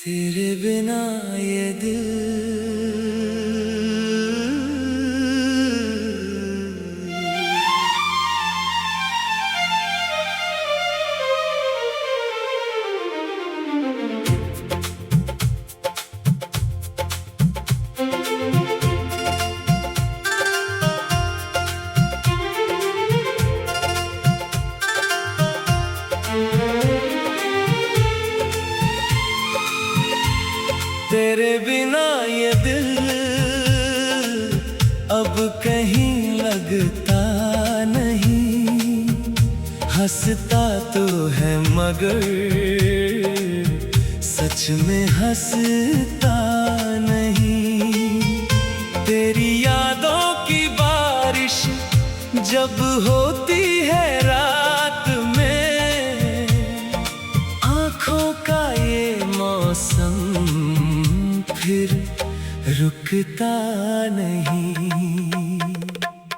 तेरे बिना ये दिल तेरे बिना ये दिल अब कहीं लगता नहीं। हंसता तो है मगर सच में हंसता नहीं। तेरी यादों की बारिश जब होती है रात में, आँखों का ये मौसम फिर रुकता नहीं।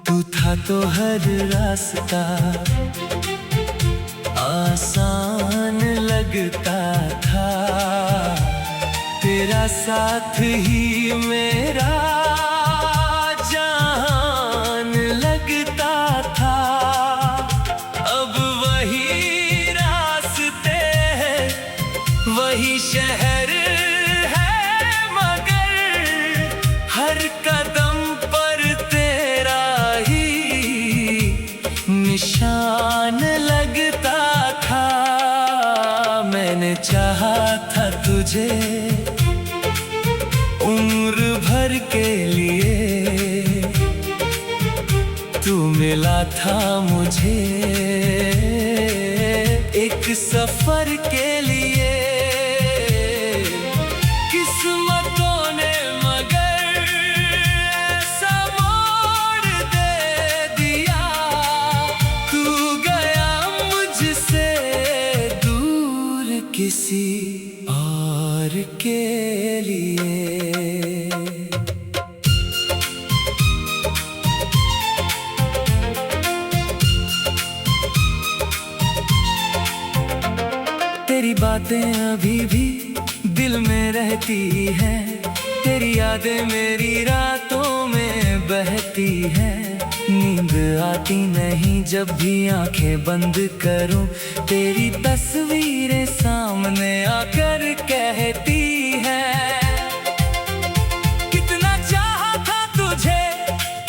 तू था तो हर रास्ता आसान लगता था, तेरा साथ ही मेरा जान लगता था। अब वही रास्ते हैं, वही शहर हर कदम पर तेरा ही निशान लगता था। मैंने चाहा था तुझे उम्र भर के लिए, तू मिला था मुझे एक सफर के लिए। किसी और के लिए तेरी बातें अभी भी दिल में रहती हैं, तेरी यादें मेरी रातों में बहती हैं। नींद आती नहीं जब भी आंखें बंद करूं, तेरी तस्वीरें सामने आकर कहती हैं, कितना चाहा था तुझे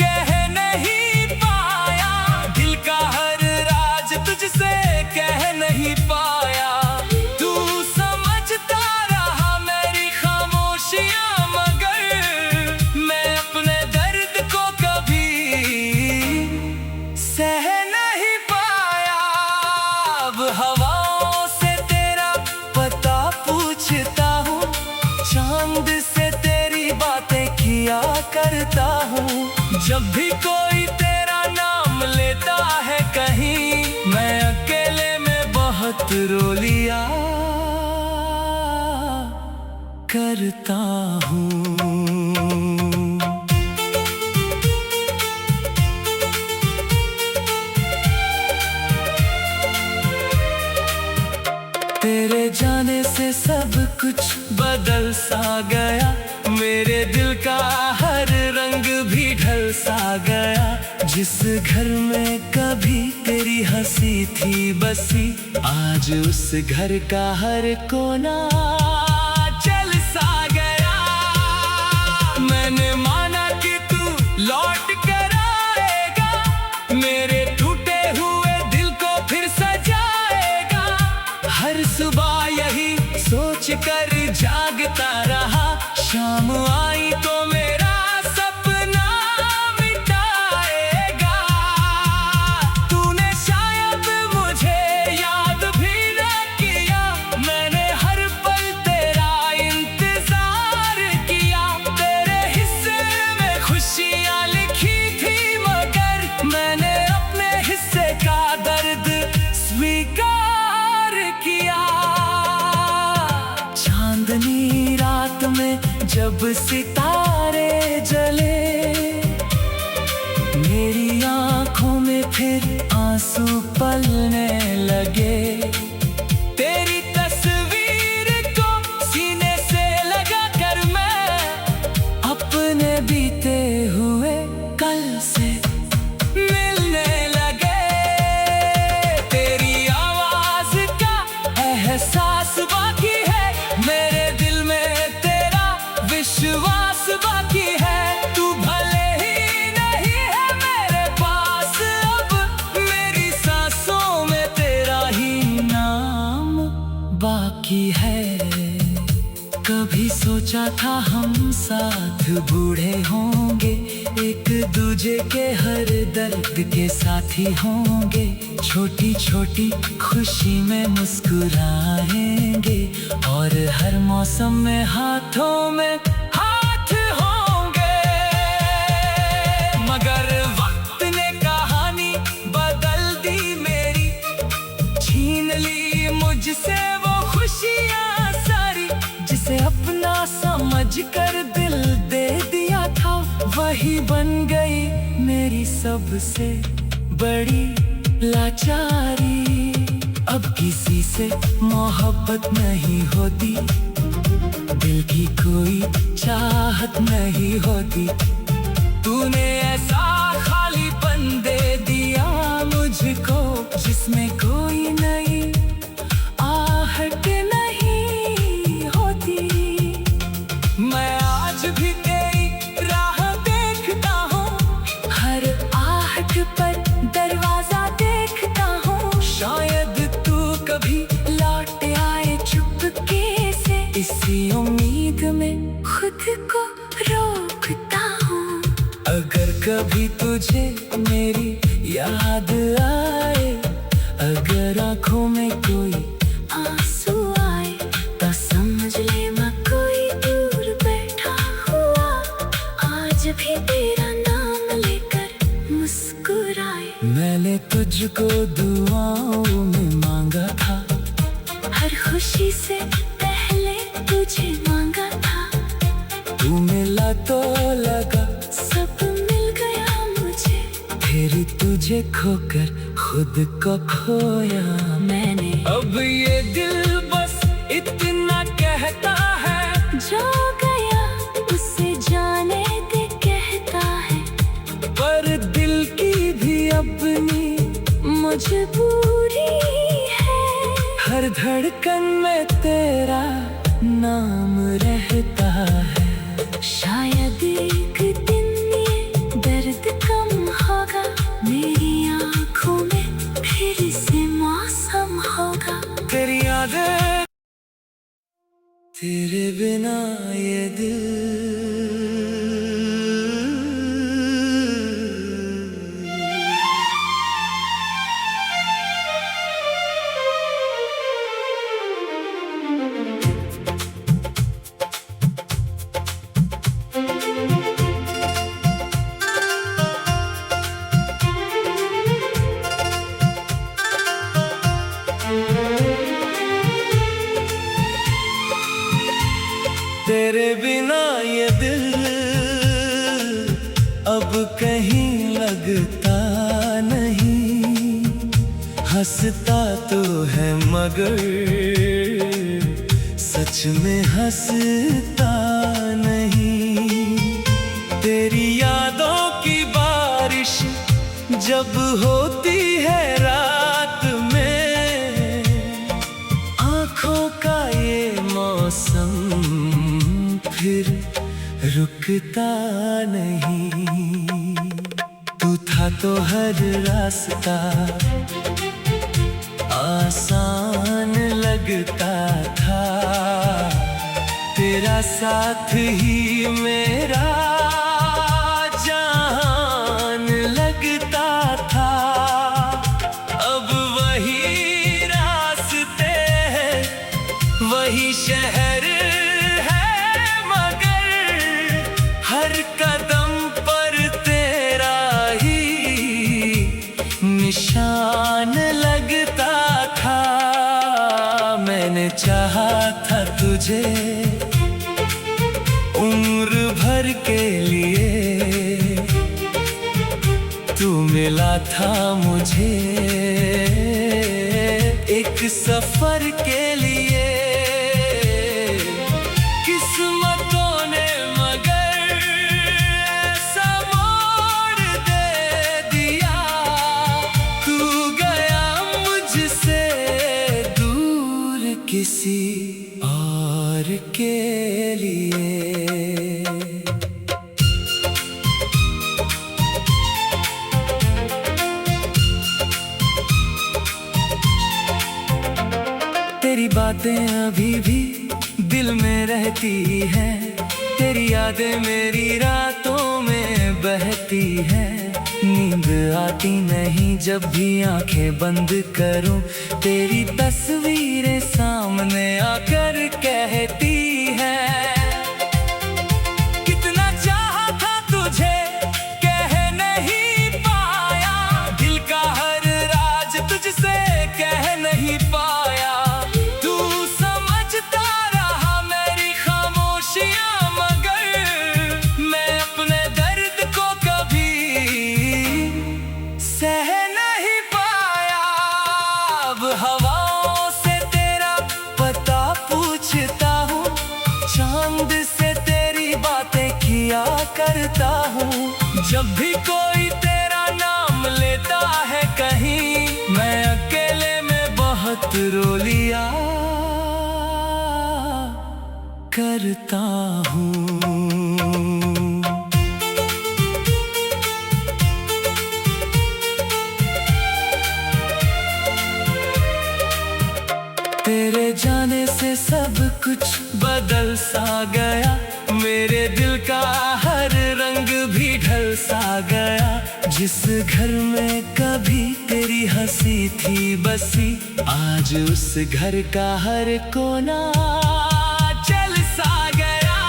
कह नहीं पाया, दिल का हर राज तुझसे कह नहीं पाया। तू समझता रहा मेरी खामोशियां, मगर मैं अपने दर्द को कभी सह नहीं पाया। अब हवाओं से तेरा पता पूछता हूँ, चांद से तेरी बातें किया करता हूँ। जब भी कोई तेरा नाम लेता है कहीं, मैं अकेले में बहुत रो लिया करता हूँ। तेरे जाने से सब कुछ बदल सा गया, मेरे दिल का हर रंग भी ढल सा गया। जिस घर में कभी तेरी हंसी थी बसी, आज उस घर का हर कोना जल सा गया। मैंने माना कि तू लौट कर आएगा, मेरे टूटे हुए दिल को फिर सजाएगा। हर सुबह यही सोच कर जागता रहा, शाम आई तो मेरा सपना मिटाएगा। तूने शायद मुझे याद भी न किया, मैंने हर पल तेरा इंतजार किया। तेरे हिस्से में खुशियाँ लिखी थी, मगर मैंने अपने हिस्से का दर्द स्वीकार किया। चांदनी रात में जब सितारे जले, मेरी आंखों में फिर आंसू पलने लगे। तेरी तस्वीर को सीने से एहसास बाकी है, मेरे दिल में तेरा विश्वास बाकी है। तू भले ही नहीं है मेरे पास अब, मेरी सांसों में तेरा ही नाम बाकी है। कभी सोचा था हम साथ बूढ़े होंगे, एक दूजे के हर दर्द के साथी होंगे, छोटी छोटी खुशी में मुस्कुराएंगे और हर मौसम में हाथों में हाथ होंगे। मगर वक्त ने कहानी बदल दी मेरी, छीन ली मुझसे वो खुशियाँ सारी, जिसे अपना समझ कर दिल दे दिया था, वही बन गई मेरी सबसे बड़ी लाचारी। अब किसी से मोहब्बत नहीं होती, दिल की कोई चाहत नहीं होती। तूने ऐसा खालीपन दे दिया मुझको, जिसमें कोई नई आहट नहीं होती। मैं आज भी तेरी राह देखता हूँ, हर आहट पर दरवाजा देखता हूँ। शायद तू कभी लौट आए चुपके से, इसी उम्मीद में खुद को रोकता हूँ। अगर कभी तुझे मेरी याद आए, अगर आँखों में कोई आंसू आए, तो समझ ले मैं कोई दूर बैठा हुआ, आज भी तेरा नाम लेकर मुस्कुराए। मैंने तुझको दुआओं में मांगा था, हर खुशी से पहले तुझे मांगा था। तू मिला तो लगा सब मिल गया मुझे, फिर तुझे खोकर खुद को खोया मैंने। अब ये दिल बस इतना कहता है, जो गया उसे जाने दे कहता है। पर दिल की भी अपनी मजबूरी है, हर धड़कन में तेरा नाम रहता है। शायद एक दिन ये दर्द कम होगा, मेरी आँखों में फिर से मौसम होगा। तेरी यादें, तेरे बिना ये दिल तेरे बिना ये दिल अब कहीं लगता नहीं, हंसता तो है मगर सच में हंसता नहीं। तेरी यादों की बारिश जब होती है रात में, आँखों का ये मौसम फिर रुकता नहीं। तू था तो हर रास्ता आसान लगता था, तेरा साथ ही मेरा जान लगता था। अब वही रास्ते हैं, वही शहर है, मगर हर कदम पर तेरा ही निशान लगता था। मैंने चाहा था तुझे उम्र भर के लिए, तू मिला था मुझे एक सफर के लिए। किस्मतों ने मगर ऐसा मोड़ दे दिया, तू गया मुझसे दूर किसी किसी और के लिए। तेरी बातें अभी भी दिल में रहती हैं, तेरी यादें मेरी रातों में बहती हैं। नींद आती नहीं जब भी आंखें बंद करूं, तेरी तस्वीरें सामने आकर कहती हैं, कितना चाहा था तुझे कह नहीं पाया, दिल का हर राज तुझसे कह नहीं पाया। तू समझता रहा मेरी खामोशियां, मगर मैं अपने दर्द को कभी सह नहीं पाया। अब हवाओं से तेरा पता पूछता हूँ, चांद से तेरी बातें किया करता हूँ। जब भी कोई तेरा नाम लेता है कहीं, मैं अकेले में बहुत रो लिया करता हूँ। तेरे जाने से सब कुछ बदल सा गया, मेरे दिल का हर रंग भी ढल सा गया। जिस घर में कभी तेरी हंसी थी बसी, आज उस घर का हर कोना जल सा गया।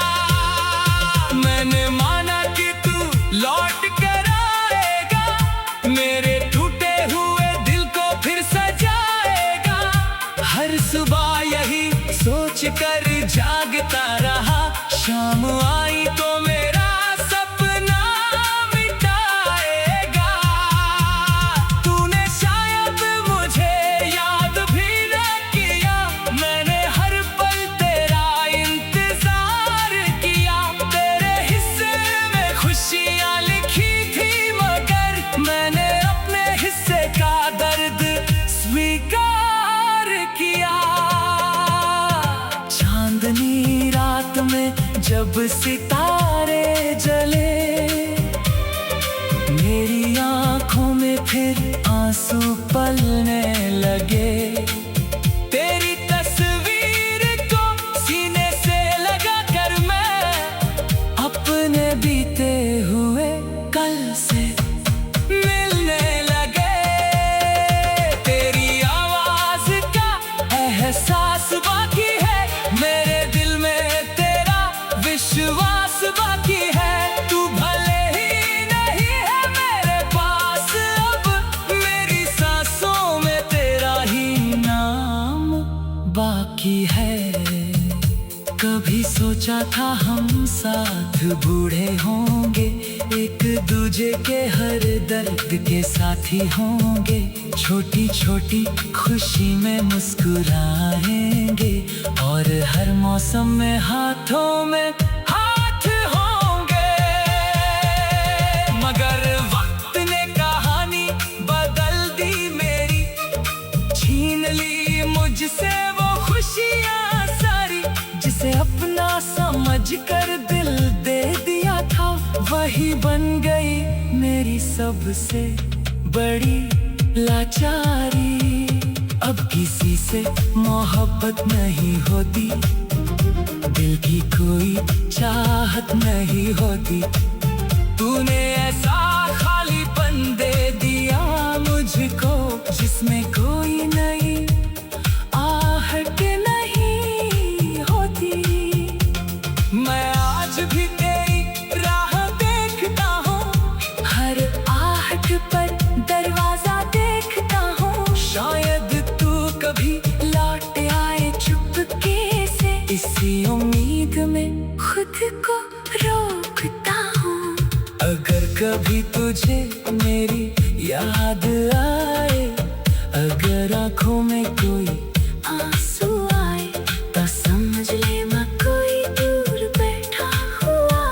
मैंने माना कि तू लौट कर आएगा, मेरे टूटे हुए दिल को फिर सजाएगा। हर सुबह यही सोच कर जागता रहा, शाम आई तो मेरा सपना मिटाएगा। तूने शायद मुझे याद भी न किया, मैंने हर पल तेरा इंतजार किया। तेरे हिस्से में खुशियाँ लिखी थी, मगर मैंने अपने हिस्से का दर्द स्वीकार किया। चांदनी रात में जब सितारे जले, मेरी आंखों में फिर आंसू पलने लगे। तेरी तस्वीर को सीने से लगा कर मैं अपने बीते हुए कल से मिलने लगे। तेरी आवाज का एहसास बाकी है, मेरे दिल में तेरा विश्वास बाकी है। तू भले ही नहीं है मेरे पास अब, मेरी सांसों में तेरा ही नाम बाकी है। कभी सोचा था हम साथ बूढ़े होंगे, एक दूजे के हर दर्द के साथी होंगे। छोटी छोटी खुशी में मुस्कुराएंगे, और हर मौसम में हाथों में हाथ होंगे। मगर वक्त ने कहानी बदल दी मेरी, छीन ली मुझसे वो खुशियाँ सारी। जिसे अपना समझ कर दिल दे दिया था, वही बन गई मेरी सबसे बड़ी लाचारी। अब किसी से मोहब्बत नहीं होती, दिल की कोई चाहत नहीं होती। तूने ऐसा खालीपन दे दिया मुझको, जिसमें कोई नहीं आहट नहीं होती। मैं आज भी तेरी राह देखता हूँ, हर आहट पर दरवाजा देखता हूँ। शायद तू कभी लौट आए चुपके से, इसी उम्मीद में खुद को रोकता हूँ। अगर कभी तुझे मेरी याद आए, अगर आँखों में कोई आंसू आए, तो समझ ले मैं कोई दूर बैठा हुआ,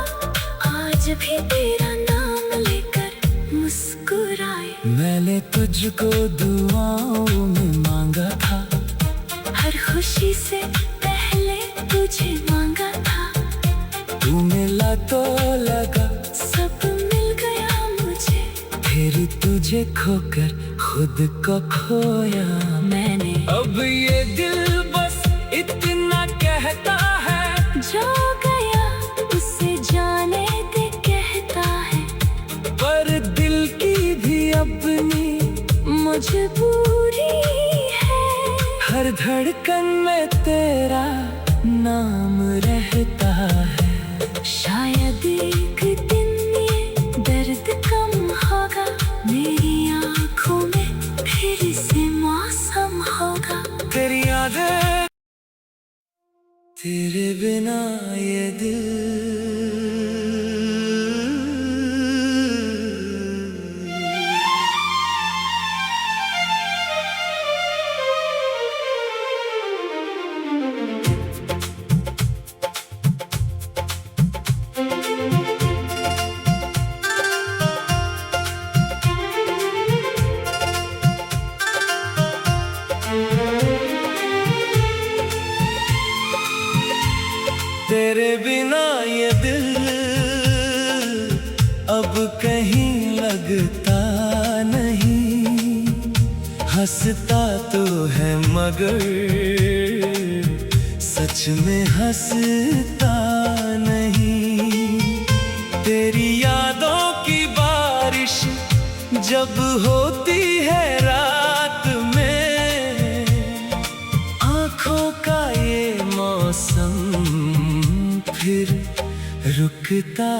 आज भी तेरा नाम लेकर मुस्कुराए। मैंने तुझको दुआओं में मांगा था, हर खुशी से तुझे खोकर खुद को खोया मैंने। अब ये दिल बस इतना कहता है, जो गया उसे जाने दे कहता है। पर दिल की भी अपनी मजबूरी है। हर धड़कन में तेरा नाम रहता है। शायद एक दिन ये दर्द कम होगा, मेरी आँखों में फिर से मौसम होगा। तेरी यादें, तेरे बिना ये दिल तेरे बिना ये दिल अब कहीं लगता नहीं। हंसता तो है मगर सच में हंसता नहीं। तेरी यादों की बारिश जब होती है रात में, आँखों का ये मौसम फिर रुकता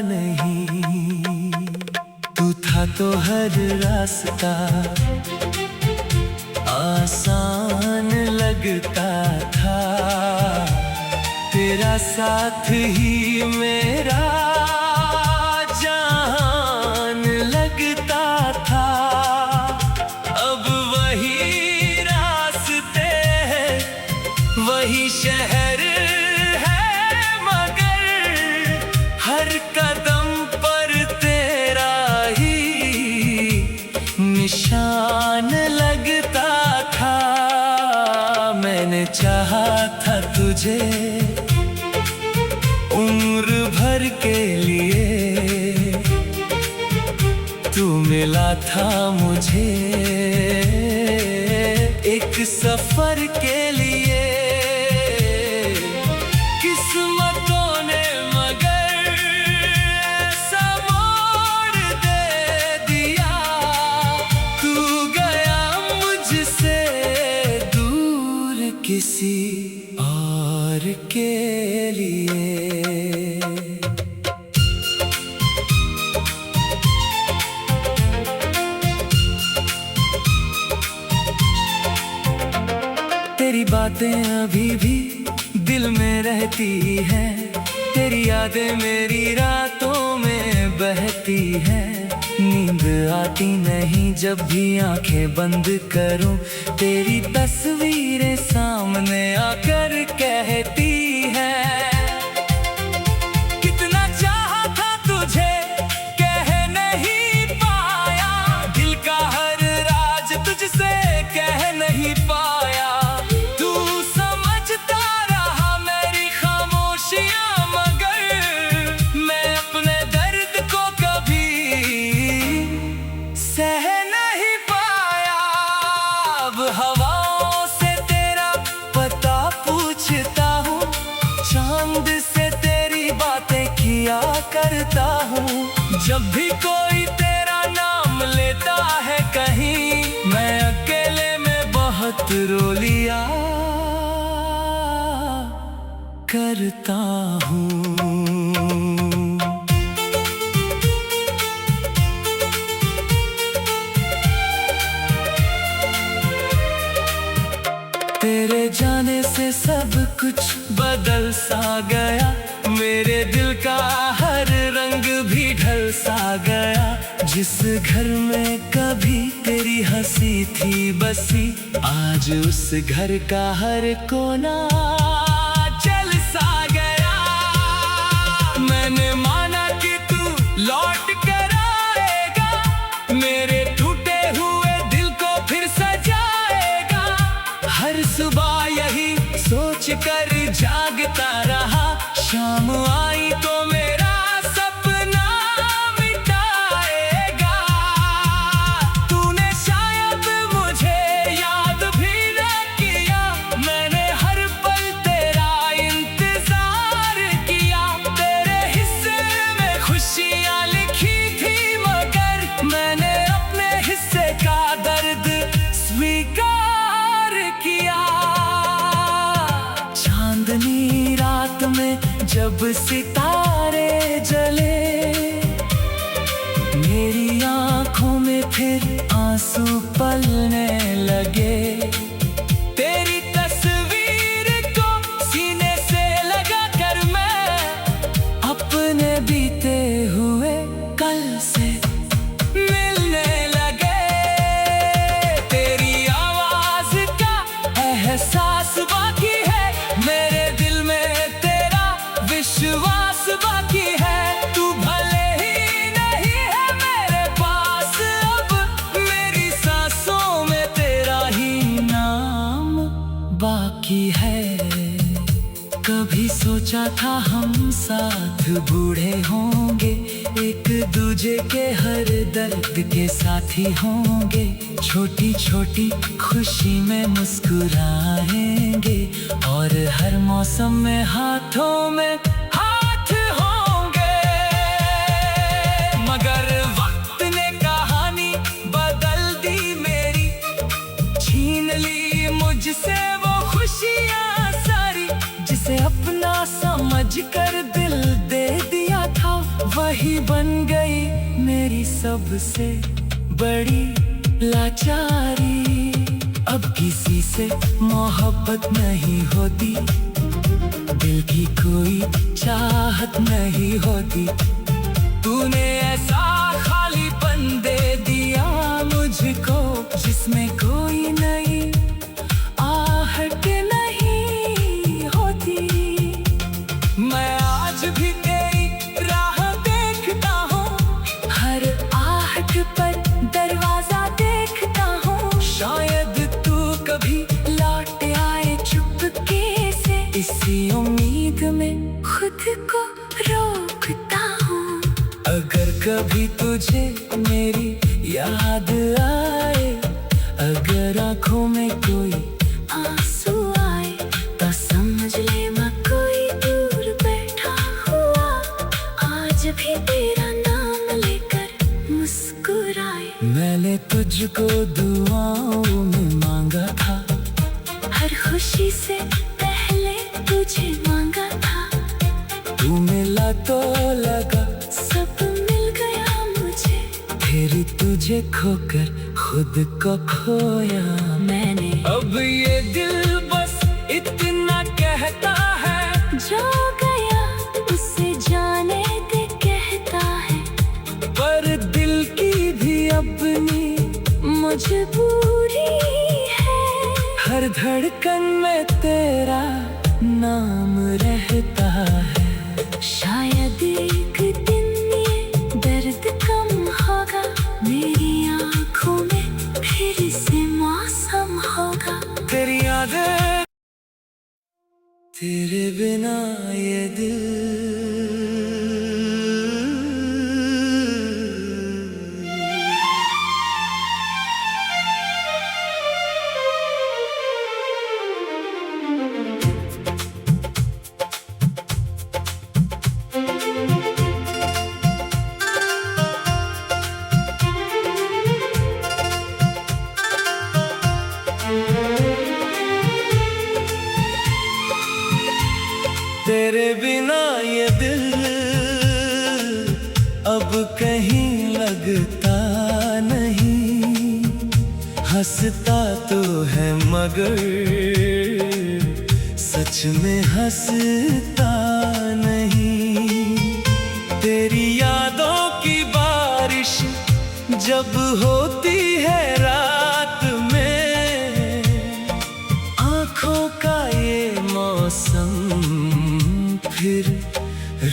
नहीं। तू था तो हर रास्ता आसान लगता था। तेरा साथ ही मेरा जान लगता था। अब वही रास्ते हैं, वही शहर हर कदम पर तेरा ही निशान लगता था। मैंने चाहा था तुझे उम्र भर के लिए, तू मिला था मुझे एक सफर के लिए। किस्मतों ने किसी और के लिए। तेरी बातें अभी भी दिल में रहती हैं। तेरी यादें मेरी रातों में बहती हैं। नींद आती नहीं जब भी आंखें बंद करूं, तेरी तस्वीरें सामने आकर कहती हैं। कितना चाहा था तुझे कह नहीं पाया, दिल का हर राज तुझसे कह नहीं पाया। तू समझता रहा मेरी खामोशियां, मगर मैं अपने दर्द को कभी सह नहीं पाया। अब हवाओं से तेरा पता पूछता हूँ, चांद से तेरी बातें किया करता हूँ। जब भी कोई तेरा नाम लेता है कहीं, मैं अकेले में बहुत रो लिया करता हूँ। तेरे जाने से सब कुछ बदल सा गया, मेरे दिल का हर रंग भी ढल सा गया। जिस घर में कभी तेरी हंसी थी बसी, आज उस घर का हर कोना जल सा गया। मैंने माना कि तू लौट कर आएगा, मेरे टूटे हुए दिल को फिर सजाएगा। हर सुबह यही सोच कर जागता रहा, शाम आई तो मेरा सपना मिटाएगा। चांदनी रात में जब सितारे जले, मेरी आंखों में फिर आंसू पलने लगे। तेरी तस्वीर को सीने से लगा कर मैं अपने बीते हुए कल से मिलने लगे। तेरी आवाज का एहसास बाकी है, मेरे दिल में तेरा विश्वास बाकी है। तू भले ही नहीं है मेरे पास अब, मेरी सांसों में तेरा ही नाम बाकी है। कभी सोचा था हम साथ बूढ़े होंगे, एक दूजे के हर दर्द के साथी होंगे। छोटी छोटी खुशी में मुस्कुराएंगे और हर मौसम में हाथों में हाथ होंगे। मगर वक्त ने कहानी बदल दी मेरी, छीन ली मुझसे वो खुशियाँ सारी। जिसे अपना समझ कर दिल दे दिया था, वही बन गई मेरी सबसे बड़ी लाचारी। अब किसी से मोहब्बत नहीं होती, दिल की कोई चाहत नहीं होती। तूने ऐसा खालीपन दे दिया मुझको, जिसमें कोई नई आहट नहीं होती। मैं आज भी तेरी राह देखता हूँ, हर आहट पर दरवाजा देखता हूँ। शायद तू कभी लौट आए चुपके से, इसी उम्मीद में खुद को रोकता हूँ। अगर कभी तुझे मेरी याद आए, अगर आंखों में कोई आंसू आए, तो समझ ले मैं कोई दूर बैठा हुआ, आज भी तेरा नाम लेकर मुस्कुराए। मैंने तुझको दुआओं में मांगा था, हर खुशी से पहले तुझे मांगा था। तू मिला तो लगा सब मिल गया मुझे, फिर तुझे खोकर खुद को खोया मैंने। अब ये दिल बस इतना कहता है, जो गया उसे जाने दे कहता है। पर दिल की भी अपनी मजबूरी है, हर धड़कन में तेरा नाम रहता है। शायद एक दिन ये दर्द कम होगा, मेरी आंखों में फिर से मौसम होगा। तेरी यादें, तेरे बिना ये दिल तेरे बिना ये दिल अब कहीं लगता नहीं। हंसता तो है मगर सच में हंसता नहीं। तेरी यादों की बारिश जब होती है रात में, आंखों का ये मौसम फिर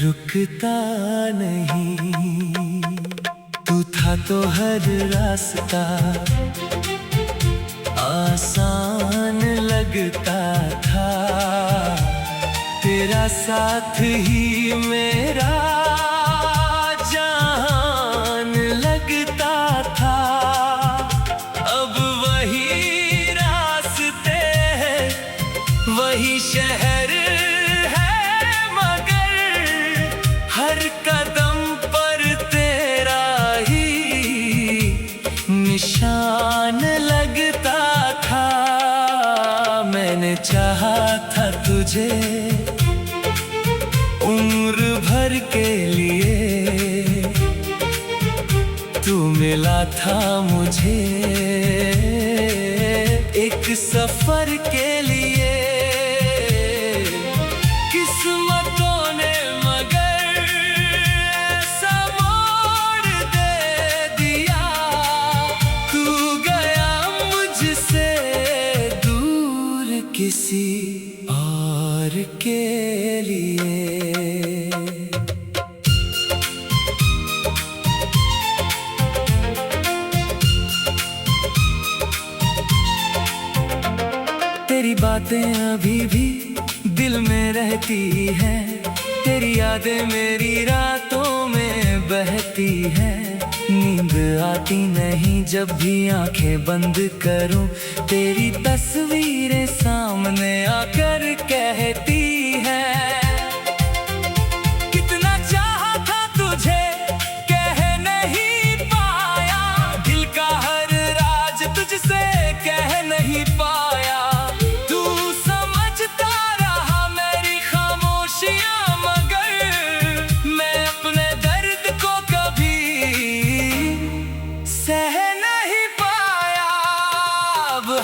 रुकता नहीं। तू था तो हर रास्ता आसान लगता था, तेरा साथ ही मेरा जान लगता था। अब वही रास्ते हैं, वही शहर है, मगर हर कदम पर तेरा ही निशान लगता था। मैंने चाहा था तुझे मिला था मुझे एक सफर के लिए। किस्मतों ने मगर ऐसा मोड़ दे दिया, तू गया मुझसे दूर किसी और के लिए। तेरी बातें अभी भी दिल में रहती हैं, तेरी यादें मेरी रातों में बहती हैं। नींद आती नहीं जब भी आंखें बंद करूं, तेरी तस्वीरें सामने आकर कहती हैं, कितना चाहा था तुझे कह नहीं पाया, दिल का हर राज तुझसे कह नहीं पाया।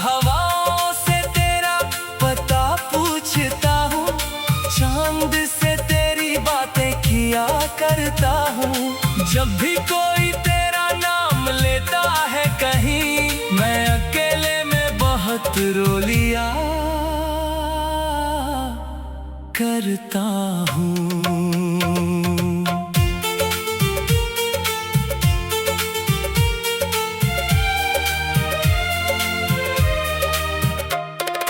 हवाओं से तेरा पता पूछता हूँ, चांद से तेरी बातें किया करता हूँ। जब भी कोई तेरा नाम लेता है कहीं, मैं अकेले में बहुत रो लिया करता हूँ।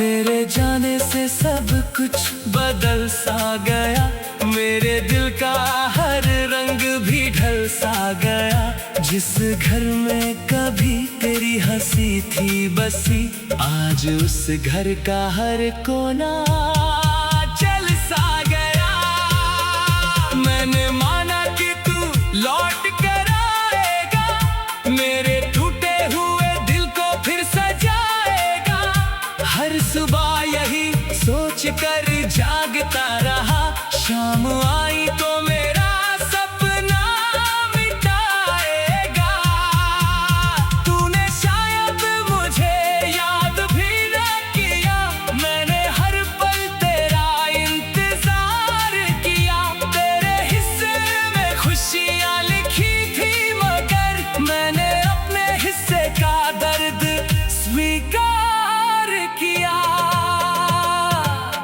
तेरे जाने से सब कुछ बदल सा गया, मेरे दिल का हर रंग भी ढल सा गया। जिस घर में कभी तेरी हंसी थी बसी, आज उस घर का हर कोना जल सा गया। मैंने माना कि तू लौट कर आएगा, मेरे टूटे हुए दिल को फिर सजाएगा। हर सुबह यही सोच कर जागता रहा, शाम आई तो मेरा सपना मिटाएगा। तूने शायद मुझे याद भी न किया, मैंने हर पल तेरा इंतजार किया। तेरे हिस्से में खुशियाँ लिखी थी, मगर मैंने अपने हिस्से का दर्द स्वीकार किया।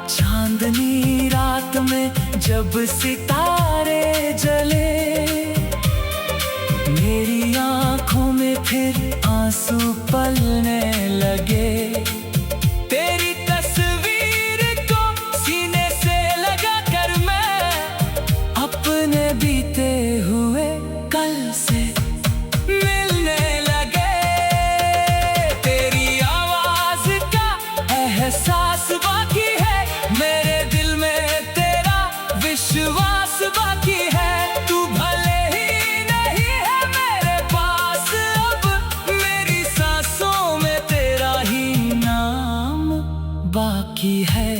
चांदनी रात में जब सितारे जले, मेरी आंखों में फिर आंसू पलने लगे। तेरी तस्वीर को सीने से लगा कर मैं अपने बीते हुए कल से मिलने लगे। तेरी आवाज का एहसास बाकी है, मेरे दिल में तेरा विश्वास बाकी है। तू भले ही नहीं है मेरे पास अब, मेरी सांसों में तेरा ही नाम बाकी है।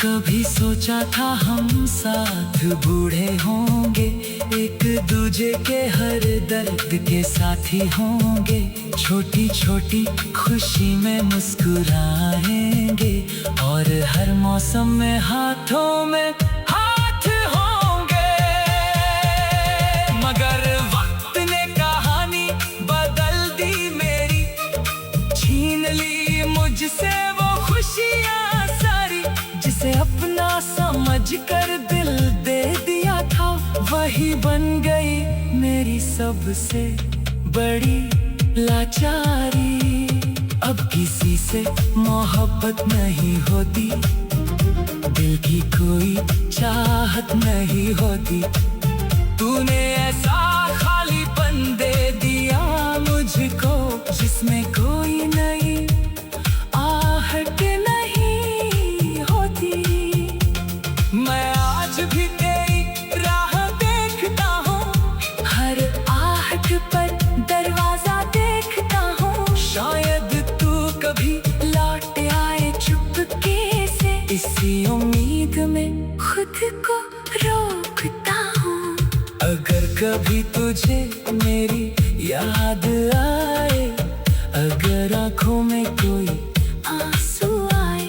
कभी सोचा था हम साथ बूढ़े होंगे, एक दूजे के हर दर्द के साथी होंगे। छोटी छोटी खुशी में मुस्कुराएंगे, और हर मौसम में हाथों में हाथ होंगे। मगर वक्त ने कहानी बदल दी मेरी, छीन ली मुझसे वो खुशियाँ सारी। जिसे अपना समझ कर दिल दे दिया था, वही बन गई मेरी सबसे बड़ी लाचारी। अब किसी से मोहब्बत नहीं होती, दिल की कोई चाहत नहीं होती। तूने ऐसा खालीपन दे दिया मुझको, जिसमें कोई नई आहट नहीं होती। मैं आज भी तेरी राह देखता हूँ, हर आहट पर दरवाजा देखता हूँ। शायद तू कभी लौट आए चुपके से, इसी उम्मीद में खुद को रोकता हूँ। अगर कभी तुझे मेरी याद आए, अगर आंखों में कोई आंसू आए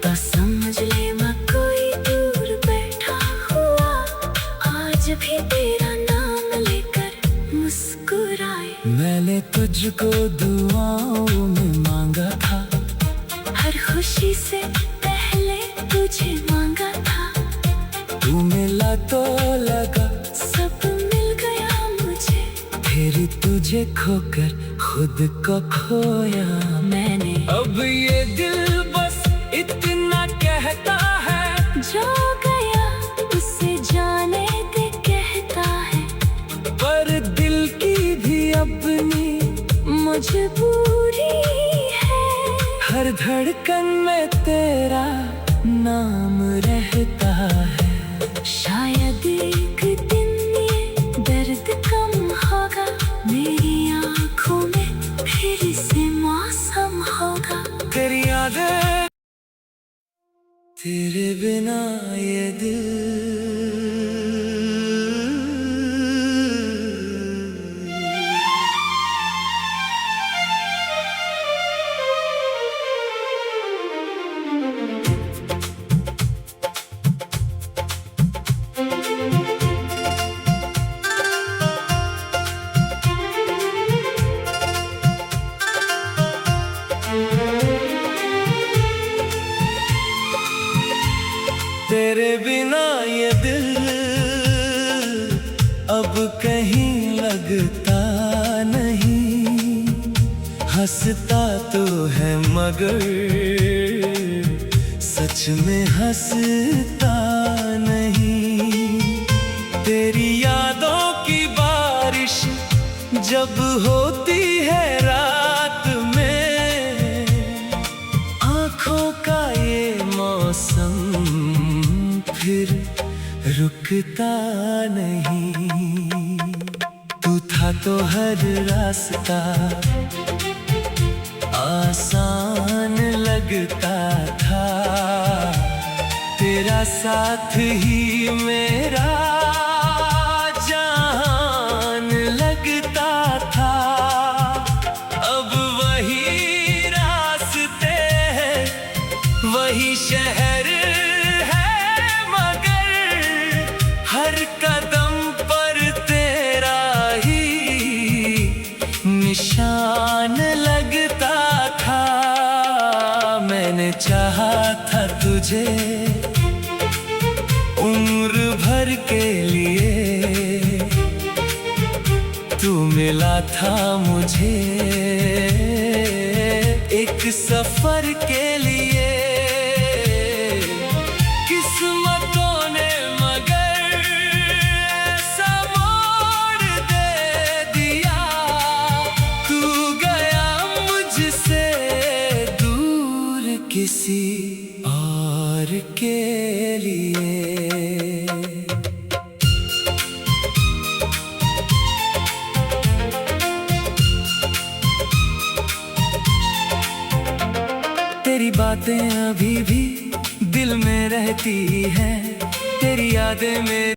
तो समझ ले मैं कोई दूर बैठा हुआ, आज भी तेरा नाम लेकर मुस्कुराए। मैंने तुझको दुआओं में मांगा था, हर खुशी से पहले तुझे मांगा था, तू मिला तो लगा सब मिल गया मुझे, फिर तुझे खोकर खुद को खोया मैंने। अब ये दिल बस इतना कहता है, जो गया उसे जाने दे कहता है, पर दिल की भी अपनी मजबूरी है। हर धड़कन में तेरा नाम रहता है। शायद एक दिन ये दर्द कम होगा, मेरी आँखों में फिर से मौसम होगा। तेरी यादें, तेरे बिना ये दिल तेरे बिना ये दिल अब कहीं लगता नहीं, हंसता तो है मगर सच में हंसता नहीं। तेरी यादों की बारिश जब होती है रात में, आँखों का ये मौसम फिर रुकता नहीं। तू था तो हर रास्ता आसान लगता था, तेरा साथ ही मेरा जान लगता था। अब वही रास्ते हैं, वही शहर है, मगर हर कदम पर तेरा ही निशान लगता था। मैंने चाहा था तुझे उम्र भर के लिए, तू मिला था मुझे एक सफर के लिए। किस्मतों ने मगर ऐसा मोड़ दे दिया, तू गया मुझसे दूर किसी और के लिए। तेरी बातें अभी भी दिल में रहती हैं, तेरी यादें में